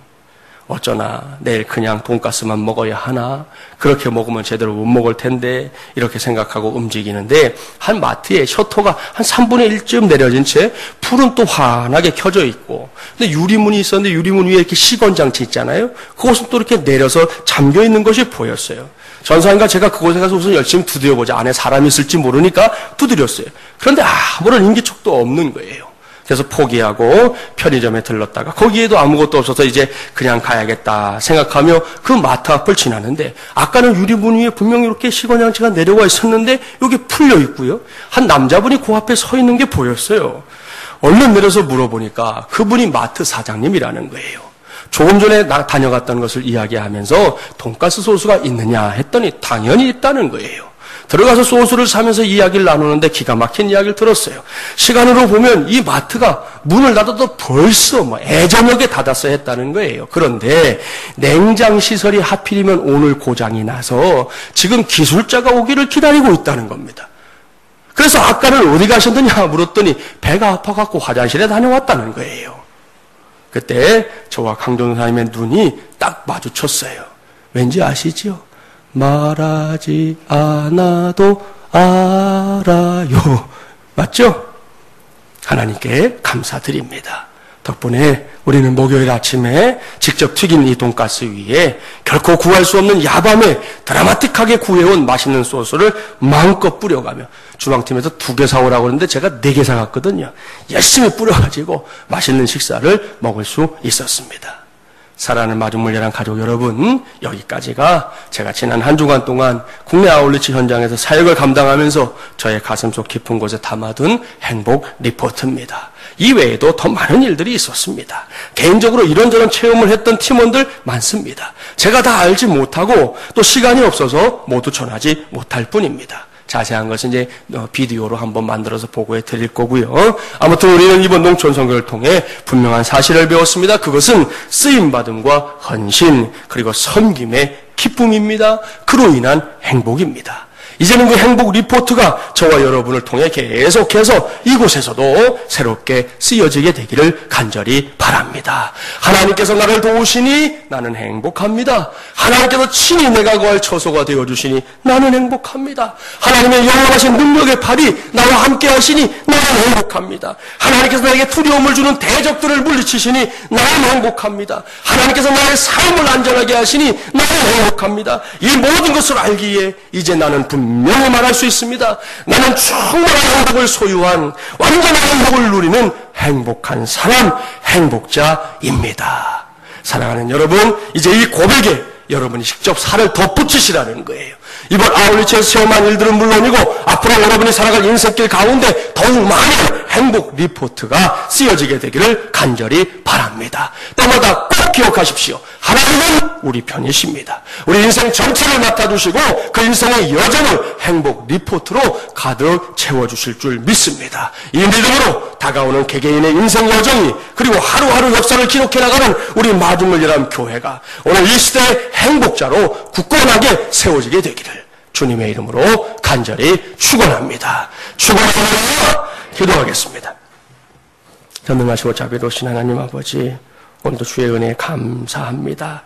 어쩌나 내일 그냥 돈가스만 먹어야 하나? 그렇게 먹으면 제대로 못 먹을 텐데 이렇게 생각하고 움직이는데 한 마트에 셔터가 한 3분의 1쯤 내려진 채 불은 또 환하게 켜져 있고 근데 유리문이 있었는데 유리문 위에 이렇게 시건장치 있잖아요. 그것은 또 이렇게 내려서 잠겨 있는 것이 보였어요. 전사님과 제가 그곳에 가서 우선 열심히 두드려보자. 안에 사람이 있을지 모르니까 두드렸어요. 그런데 아무런 인기척도 없는 거예요. 그래서 포기하고 편의점에 들렀다가 거기에도 아무것도 없어서 이제 그냥 가야겠다 생각하며 그 마트 앞을 지나는데 아까는 유리문 위에 분명히 이렇게 시건장치가 내려와 있었는데 여기 풀려 있고요. 한 남자분이 그 앞에 서 있는 게 보였어요. 얼른 내려서 물어보니까 그분이 마트 사장님이라는 거예요. 조금 전에 다녀갔다는 것을 이야기하면서 돈가스 소스가 있느냐 했더니 당연히 있다는 거예요. 들어가서 소스를 사면서 이야기를 나누는데 기가 막힌 이야기를 들었어요. 시간으로 보면 이 마트가 문을 닫아도 벌써 애저녁에 닫았어야 했다는 거예요. 그런데 냉장시설이 하필이면 오늘 고장이 나서 지금 기술자가 오기를 기다리고 있다는 겁니다. 그래서 아까는 어디 가셨느냐 물었더니 배가 아파갖고 화장실에 다녀왔다는 거예요. 그때 저와 강동사님의 눈이 딱 마주쳤어요. 왠지 아시죠? 말하지 않아도 알아요. 맞죠? 하나님께 감사드립니다. 덕분에 우리는 목요일 아침에 직접 튀긴 이 돈가스 위에 결코 구할 수 없는 야밤에 드라마틱하게 구해온 맛있는 소스를 마음껏 뿌려가며 주방팀에서 2개 사오라고 그러는데 제가 4개 사갔거든요. 열심히 뿌려가지고 맛있는 식사를 먹을 수 있었습니다. 사랑하는 마중물려란 가족 여러분, 여기까지가 제가 지난 한 주간 동안 국내 아울리치 현장에서 사역을 감당하면서 저의 가슴속 깊은 곳에 담아둔 행복 리포트입니다. 이외에도 더 많은 일들이 있었습니다. 개인적으로 이런저런 체험을 했던 팀원들 많습니다. 제가 다 알지 못하고 또 시간이 없어서 모두 전하지 못할 뿐입니다. 자세한 것은 이제 비디오로 한번 만들어서 보고해 드릴 거고요. 아무튼 우리는 이번 농촌 선교를 통해 분명한 사실을 배웠습니다. 그것은 쓰임받음과 헌신 그리고 섬김의 기쁨입니다. 그로 인한 행복입니다. 이제는 그 행복 리포트가 저와 여러분을 통해 계속해서 이곳에서도 새롭게 쓰여지게 되기를 간절히 바랍니다. 하나님께서 나를 도우시니 나는 행복합니다. 하나님께서 친히 내가 거할 처소가 되어주시니 나는 행복합니다. 하나님의 영원하신 능력의 팔이 나와 함께 하시니 나는 행복합니다. 하나님께서 나에게 두려움을 주는 대적들을 물리치시니 나는 행복합니다. 하나님께서 나의 삶을 안전하게 하시니 나는 행복합니다. 이 모든 것을 알기에 이제 나는 분명히 말할 수 있습니다. 나는 충분한 행복을 소유한 완전한 행복을 누리는 행복한 사람, 행복자입니다. 사랑하는 여러분, 이제 이 고백에 여러분이 직접 살을 덧붙이시라는 거예요. 이번 아울리치에서 체험한 일들은 물론이고 앞으로 여러분이 살아갈 인생길 가운데 더욱 많은 행복 리포트가 쓰여지게 되기를 간절히 바랍니다. 때마다 꼭 기억하십시오. 하나님은 우리 편이십니다. 우리 인생 전체를 맡아주시고 그 인생의 여정을 행복 리포트로 가득 채워주실 줄 믿습니다. 이 믿음으로 다가오는 개개인의 인생 여정이 그리고 하루하루 역사를 기록해 나가는 우리 마중물이라는 교회가 오늘 이 시대의 행복자로 굳건하게 세워지게 되기를 주님의 이름으로 간절히 축원합니다. 축원합니다. 기도하겠습니다. 전능하시고 자비로우신 하나님 아버지, 오늘도 주의 은혜에 감사합니다.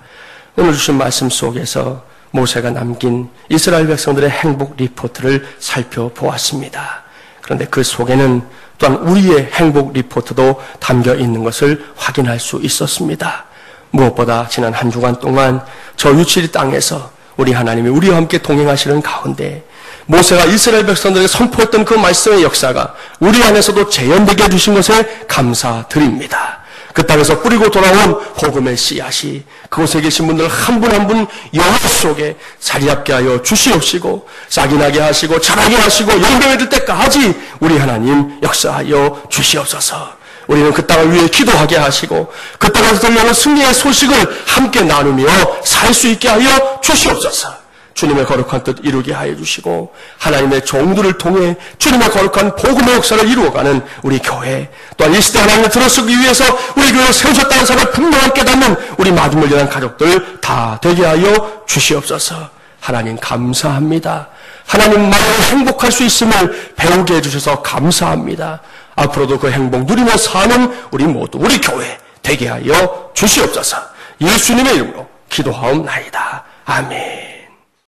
오늘 주신 말씀 속에서 모세가 남긴 이스라엘 백성들의 행복 리포트를 살펴보았습니다. 그런데 그 속에는 또한 우리의 행복 리포트도 담겨 있는 것을 확인할 수 있었습니다. 무엇보다 지난 한 주간 동안 저 유치리 땅에서 우리 하나님이 우리와 함께 동행하시는 가운데 모세가 이스라엘 백성들에게 선포했던 그 말씀의 역사가 우리 안에서도 재현되게 해주신 것에 감사드립니다. 그 땅에서 뿌리고 돌아온 복음의 씨앗이 그곳에 계신 분들 한 분 한 분 영혼 속에 자리 잡게 하여 주시옵시고 싹이 나게 하시고 자라게 하시고 영병이 될 때까지 우리 하나님 역사하여 주시옵소서. 우리는 그 땅을 위해 기도하게 하시고 그 땅에서 들려오는 승리의 소식을 함께 나누며 살 수 있게 하여 주시옵소서. 주님의 거룩한 뜻 이루게 하여 주시고 하나님의 종들을 통해 주님의 거룩한 복음의 역사를 이루어가는 우리 교회, 또한 이 시대 하나님을 들어서기 위해서 우리 교회를 세우셨다는 사실을 분명히 깨닫는 우리 마중물려난 가족들 다 되게 하여 주시옵소서. 하나님 감사합니다. 하나님만으로 행복할 수 있음을 배우게 해주셔서 감사합니다. 앞으로도 그 행복 누리며 사는 우리 모두 우리 교회 되게 하여 주시옵소서. 예수님의 이름으로 기도하옵나이다. 아멘.